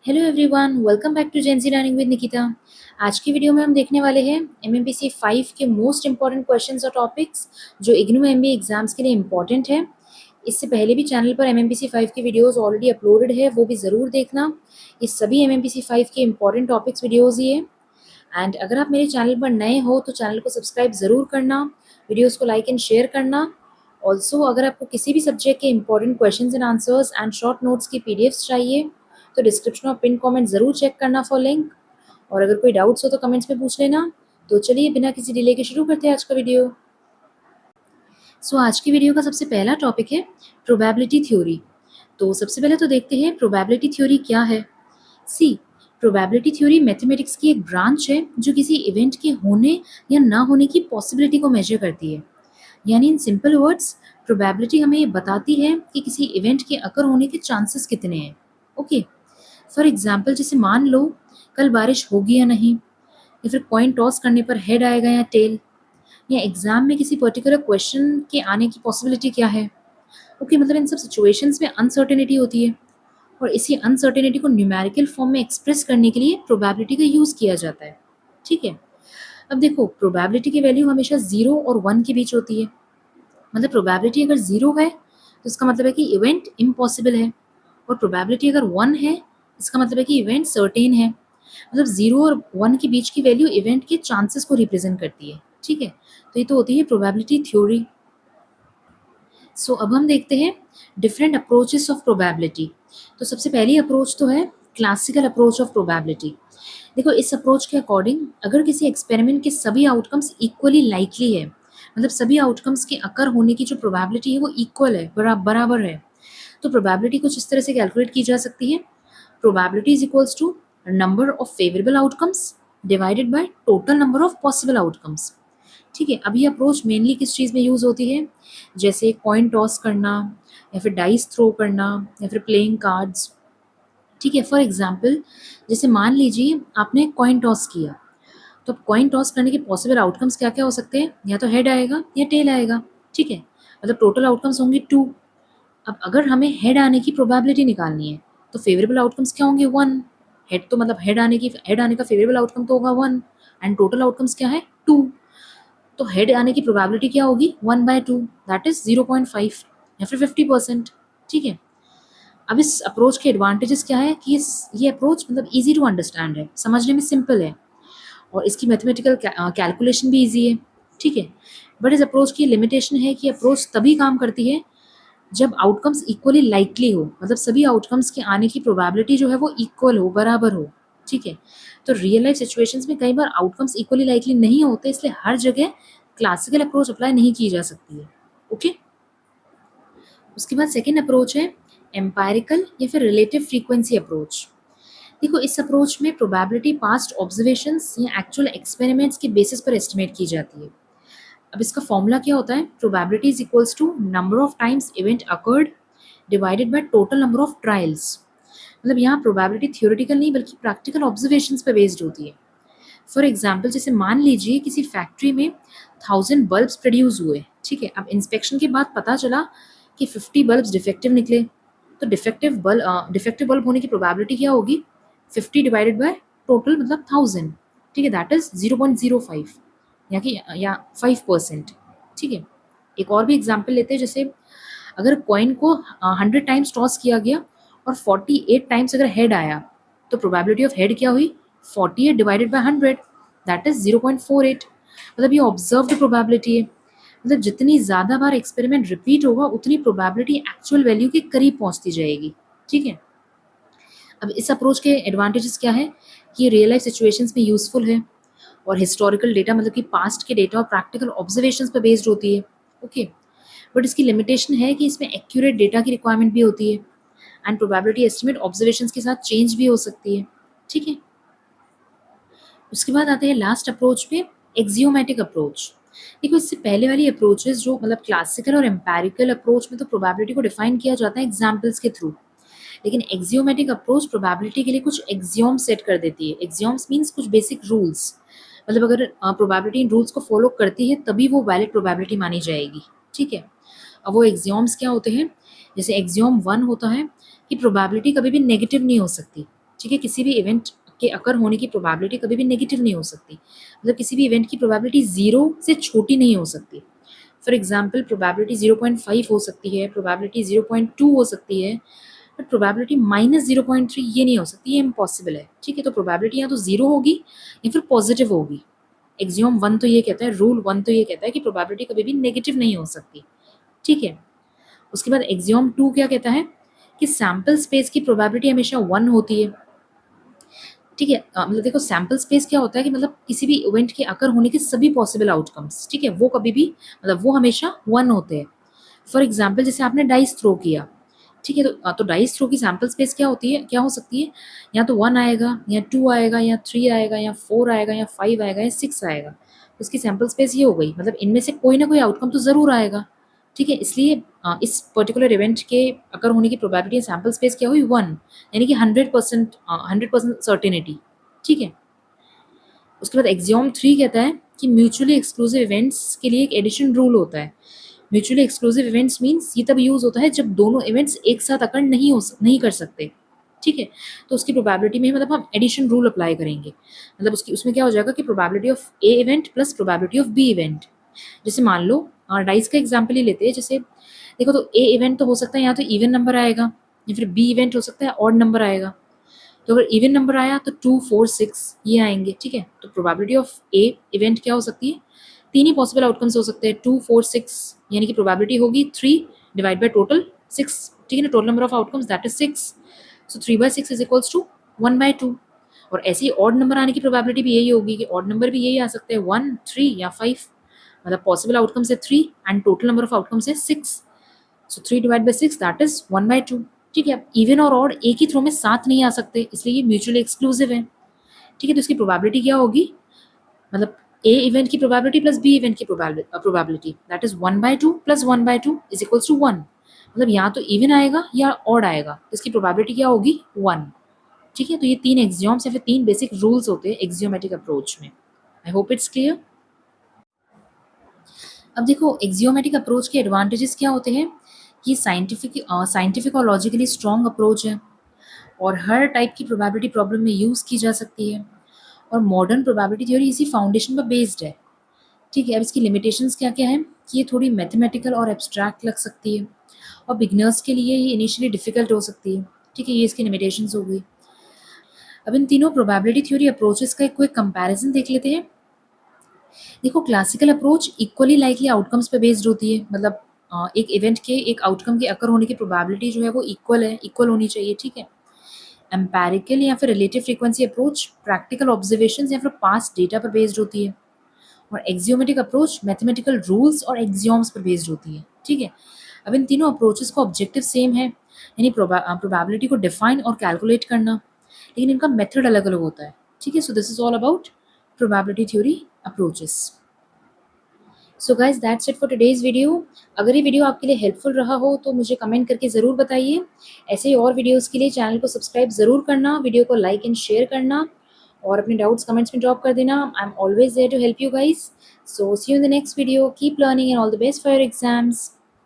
Hello everyone, welcome back to GenZ learning with Nikita. आज की video में हम देखने वाले हैं एमएमपीसी 5 के मोस्ट इंपॉर्टेंट क्वेश्चंस और टॉपिक्स जो इग्नू एमबीए एग्जाम्स के लिए इंपॉर्टेंट है। इससे पहले भी चैनल पर एमएमपीसी 5 की वीडियोस ऑलरेडी अपलोडेड है, वो भी ज़रूर देखना। ये सभी एमएमपीसी 5 के इंपॉर्टेंट टॉपिक्स वीडियोज़ ही है। एंड अगर आप मेरे चैनल पर नए हो तो चैनल को सब्सक्राइब ज़रूर करना, वीडियोज़ को लाइक एंड शेयर करना। ऑल्सो अगर आपको किसी भी सब्जेक्ट के important questions and answers and short notes की पीडीएफ्स चाहिए तो डिस्क्रिप्शन और पिन कमेंट ज़रूर चेक करना फॉर लिंक। और अगर कोई डाउट्स हो तो कमेंट्स में पूछ लेना। तो चलिए बिना किसी डिले के शुरू करते हैं आज का वीडियो। आज की वीडियो का सबसे पहला टॉपिक है प्रोबेबिलिटी थ्योरी। तो सबसे पहले तो देखते हैं प्रोबेबिलिटी थ्योरी क्या है। सी, प्रोबेबिलिटी थ्योरी मैथमेटिक्स की एक ब्रांच है जो किसी इवेंट के होने या ना होने की पॉसिबिलिटी को मेजर करती है। यानी इन सिंपल वर्ड्स, प्रोबेबिलिटी हमें ये बताती है कि किसी इवेंट के अकर होने के चांसेस कितने हैं। ओके, फॉर एग्जाम्पल जैसे मान लो कल बारिश होगी या नहीं, या फिर कॉइन टॉस करने पर हेड आएगा या टेल, या एग्जाम में किसी पर्टिकुलर क्वेश्चन के आने की पॉसिबिलिटी क्या है। ओके, मतलब इन सब सिचुएशंस में अनसर्टेनिटी होती है और इसी अनसर्टेनिटी को न्यूमेरिकल फॉर्म में एक्सप्रेस करने के लिए प्रोबेबिलिटी का यूज़ किया जाता है। ठीक है, अब देखो प्रोबेबिलिटी की वैल्यू हमेशा 0 और 1 के बीच होती है। मतलब प्रोबेबिलिटी अगर 0 है तो इसका मतलब है कि इवेंट इम्पॉसिबल है, और प्रोबेबिलिटी अगर 1 है इसका मतलब है कि इवेंट सर्टेन है। मतलब 0 और 1 के बीच की वैल्यू इवेंट के चांसेस को रिप्रेजेंट करती है। ठीक है, तो ये तो होती है प्रोबेबिलिटी थ्योरी। अब हम देखते हैं डिफरेंट अप्रोचेस ऑफ प्रोबेबिलिटी। तो सबसे पहली अप्रोच तो है क्लासिकल अप्रोच ऑफ प्रोबेबिलिटी। देखो इस अप्रोच के अकॉर्डिंग अगर किसी एक्सपेरिमेंट के सभी आउटकम्स इक्वली लाइकली है, मतलब सभी आउटकम्स के अकर होने की जो प्रोबेबिलिटी है वो इक्वल है, बराबर है, तो प्रोबेबिलिटी कुछ इस तरह से कैलकुलेट की जा सकती है। Probability is equals to number of favourable outcomes divided by total number of possible outcomes. ठीक है, अब ये अप्रोच मेनली किस चीज़ में यूज़ होती है, जैसे कॉइन टॉस करना या फिर डाइस थ्रो करना या फिर प्लेइंग कार्ड्स। ठीक है, फॉर एग्जाम्पल जैसे मान लीजिए आपने कॉइन टॉस किया, तो कॉइन टॉस करने के पॉसिबल आउटकम्स क्या क्या हो सकते हैं, या तो हेड आएगा या टेल आएगा। ठीक है, मतलब टोटल आउटकम्स होंगे 2। अब अगर हमें हेड आने की प्रोबेबिलिटी निकालनी है तो फेवरेबल आउटकम्स क्या होंगे, 1। हेड तो मतलब हेड आने का फेवरेबल आउटकम तो होगा 1, एंड टोटल आउटकम्स क्या है 2। तो हेड आने की प्रोबेबिलिटी क्या होगी 1/2, दैट इज 0.5 या फिर 50%। ठीक है, अब इस अप्रोच के एडवांटेजेस क्या है कि ये अप्रोच मतलब इजी टू अंडरस्टैंड है, समझने में सिंपल है, और इसकी मैथमेटिकल कैलकुलेशन भी इजी है। ठीक है, बट इस अप्रोच की लिमिटेशन है कि अप्रोच तभी काम करती है जब आउटकम्स इक्वली लाइकली हो, मतलब सभी आउटकम्स के आने की प्रोबेबिलिटी जो है वो इक्वल हो, बराबर हो। ठीक है, तो रियल लाइफ सिचुएशंस में कई बार आउटकम्स इक्वली लाइकली नहीं होते, इसलिए हर जगह क्लासिकल अप्रोच अप्लाई नहीं की जा सकती है। ओके, उसके बाद सेकेंड अप्रोच है एम्पायरिकल या फिर रिलेटिव फ्रीक्वेंसी अप्रोच। देखो इस अप्रोच में प्रोबेबिलिटी पास्ट ऑब्जर्वेशंस या एक्चुअल एक्सपेरिमेंट्स के बेसिस पर एस्टिमेट की जाती है। अब इसका फॉर्मूला क्या होता है, probability is equals to number of times event occurred divided by total number of trials. मतलब यहाँ प्रोबेबिलिटी थियोरेटिकल नहीं बल्कि प्रैक्टिकल ऑब्जर्वेशंस पे बेस्ड होती है। फॉर एग्जाम्पल जैसे मान लीजिए किसी फैक्ट्री में 1000 बल्ब्स प्रोड्यूस हुए। ठीक है, अब इंस्पेक्शन के बाद पता चला कि 50 बल्ब्स डिफेक्टिव निकले, तो डिफेक्टिव बल्ब होने की प्रोबेबिलिटी क्या होगी, 50 डिवाइडेड बाय टोटल मतलब 1000। ठीक है, दैट इज 0.05 या 5%। ठीक है, एक और भी एग्जाम्पल लेते हैं, जैसे अगर कॉइन को 100 टाइम्स टॉस किया गया और 48 टाइम्स अगर हेड आया, तो प्रोबेबिलिटी ऑफ हेड क्या हुई, 48 डिवाइडेड बाय 100, दैट इज 0.48। मतलब ये ऑब्जर्व्ड प्रोबेबिलिटी है, मतलब जितनी ज़्यादा बार एक्सपेरिमेंट रिपीट होगा उतनी प्रोबेबिलिटी एक्चुअल वैल्यू के करीब पहुंचती जाएगी। ठीक है, अब इस अप्रोच के एडवांटेजेस क्या है कि ये रियल लाइफ सिचुएशंस में यूजफुल है, और हिस्टोरिकल डेटा मतलब कि पास्ट के डेटा और प्रैक्टिकल ऑब्जर्वेशंस पर बेस्ड होती है। ओके, बट इसकी लिमिटेशन है कि इसमें एक्यूरेट डेटा की रिक्वायरमेंट भी होती है, एंड प्रोबेबिलिटी एस्टिमेट ऑब्जर्वेशंस के साथ चेंज भी हो सकती है। ठीक है, उसके बाद आते हैं लास्ट अप्रोच पे, एक्सियोमेटिक अप्रोच। देखो इससे पहले वाली अप्रोचेस जो मतलब क्लासिकल और एम्पेरिकल अप्रोच में तो प्रोबेबिलिटी को डिफाइन किया जाता है एग्जाम्पल्स के थ्रू, लेकिन एक्सियोमेटिक अप्रोच प्रोबेबिलिटी के लिए कुछ एक्सियोम सेट कर देती है। एक्सियोम्स मीन्स कुछ बेसिक रूल्स, मतलब अगर प्रोबेबिलिटी इन रूल्स को फॉलो करती है तभी वो वैलिड प्रोबेबिलिटी मानी जाएगी। ठीक है, अब वो एक्सियोम्स क्या होते हैं, जैसे एक्सियोम 1 होता है कि प्रोबेबिलिटी कभी भी नेगेटिव नहीं हो सकती। ठीक है, किसी भी इवेंट के अकर होने की प्रोबेबिलिटी कभी भी नेगेटिव नहीं हो सकती, मतलब किसी भी इवेंट की प्रोबेबिलिटी 0 से छोटी नहीं हो सकती। फॉर एग्जाम्पल प्रोबेबिलिटी 0.5 हो सकती है, प्रोबेबिलिटी 0.2 हो सकती है, बट प्रोबेबिलिटी -0.3 ये नहीं हो सकती, ये इम्पॉसिबल है। ठीक है, तो प्रोबेबिलिटी या तो 0 होगी या फिर पॉजिटिव होगी। एक्सियोम 1 तो ये कहता है, रूल 1 तो ये कहता है कि प्रोबेबिलिटी कभी भी नेगेटिव नहीं हो सकती। ठीक है, उसके बाद एक्सियोम 2 क्या कहता है कि सैम्पल स्पेस की प्रोबेबिलिटी हमेशा 1 होती है। ठीक है, मतलब देखो सैम्पल स्पेस क्या होता है कि मतलब किसी भी इवेंट के अकर होने के सभी पॉसिबल आउटकम्स, ठीक है, वो कभी भी मतलब वो हमेशा 1 होते हैं। फॉर एग्जाम्पल जैसे आपने डाइस थ्रो किया, ठीक है, तो डाइस थ्रो की सैम्पल स्पेस क्या होती है, क्या हो सकती है, या तो 1 आएगा या 2 आएगा या 3 आएगा या 4 आएगा या 5 आएगा या 6 आएगा। उसकी सैम्पल स्पेस ये हो गई, मतलब इनमें से कोई ना कोई आउटकम तो ज़रूर आएगा। ठीक है, इसलिए इस पर्टिकुलर इवेंट के अकर होने की प्रोबेबिलिटी सैम्पल स्पेस क्या हुई 1, यानी कि 100% सर्टेनिटी। ठीक है, उसके बाद एक्सियोम 3 कहता है कि म्यूचुअली एक्सक्लूसिव इवेंट्स के लिए एक एडिशन रूल होता है। म्यूचुअली एक्सक्लूसिव इवेंट्स मीन्स ये तब यूज होता है जब दोनों इवेंट्स एक साथ अकर नहीं कर सकते। ठीक है, तो उसकी प्रोबेबिलिटी में मतलब हम एडिशन रूल अप्लाई करेंगे, मतलब उसकी उसमें क्या हो जाएगा कि probability of A event plus probability of B event. जैसे मान लो डाइस का एग्जाम्पल ही लेते हैं, जैसे देखो तो ए इवेंट तो हो सकता है या तो इवन नंबर आएगा या फिर बी इवेंट हो सकता है ऑड नंबर आएगा। तो अगर इवन नंबर आया तो 2 4 6 ये आएंगे। ठीक है, तो प्रोबेबिलिटी ऑफ ए इवेंट क्या हो सकती है, तीन ही पॉसिबल आउटकम्स हो सकते हैं, 2 4 6, यानी कि प्रोबेबिलिटी होगी 3 डिवाइड बाय टोटल 6। ठीक है ना, total number of outcomes that is 6, so 3/6 is equals to 1/2। और ऐसे ही ऑड नंबर आने की प्रोबेबिलिटी भी यही होगी कि ऑड नंबर भी यही आ सकते हैं 1 3 या 5, मतलब पॉसिबल आउटकम्स है 3 and total number of outcomes है 6, सो 3 डिवाइड बाय 6 दैट इज 1/2। ठीक है, इवन और ऑड एक ही थ्रो में साथ नहीं आ सकते, इसलिए ये म्यूचुअली एक्सक्लूसिव है। ठीक है, तो इसकी प्रोबेबिलिटी क्या होगी, मतलब ए इवेंट की प्रोबेबिलिटी प्लस बी इवेंट की probability that is 1/2 plus 1/2 is equals to 1, मतलब यहाँ तो इवन आएगा या ऑड आएगा, तो इसकी प्रोबेबिलिटी क्या होगी 1। ठीक है, तो ये 3 एक्सियोम्स या फिर 3 बेसिक रूल्स होते हैं एक्सियोमेटिक अप्रोच में। I hope it's clear. अब देखो एक्सियोमेटिक अप्रोच के एडवांटेजेस क्या होते हैं, ये साइंटिफिक और लॉजिकली स्ट्रॉन्ग अप्रोच है और हर टाइप की प्रोबेबिलिटी प्रॉब्लम में यूज़ की जा सकती है और मॉडर्न प्रोबेबिलिटी थ्योरी इसी फाउंडेशन पर बेस्ड है। ठीक है, अब इसकी लिमिटेशंस क्या क्या है कि ये थोड़ी मैथमेटिकल और एब्स्ट्रैक्ट लग सकती है और बिगनर्स के लिए ये इनिशियली डिफिकल्ट हो सकती है। ठीक है, ये इसकी लिमिटेशंस हो गई। अब इन तीनों प्रोबेबिलिटी थ्योरी अप्रोचेस का एक कोई कंपैरिजन देख लेते हैं। देखो classical approach equally likely outcomes पे बेस्ड होती है, मतलब एक इवेंट के एक आउटकम के अकर होने की प्रोबेबिलिटी जो है वो इक्वल होनी चाहिए। ठीक है, एम्पेरिकल या फिर relative frequency approach practical observations या फिर पास्ट डेटा पर बेस्ड होती है और एक्सियोमेटिक अप्रोच मैथमेटिकल रूल्स और एक्सियोम्स पर बेस्ड होती है। ठीक है, अब इन तीनों अप्रोचेस का ऑब्जेक्टिव सेम है, यानी प्रोबेबिलिटी को डिफाइन और कैलकुलेट करना, लेकिन इनका मेथड अलग अलग होता है। ठीक है, so this is all about probability theory approaches. So guys that's it for today's video. अगर ये वीडियो आपके लिए हेल्पफुल रहा हो तो मुझे कमेंट करके ज़रूर बताइए। ऐसे ही और वीडियोज़ के लिए चैनल को सब्सक्राइब ज़रूर करना, वीडियो को लाइक एंड शेयर करना और अपने डाउट्स कमेंट्स में ड्रॉप कर देना। I am always there to help you guys. So see you in the next video, keep learning and all the best for your exams.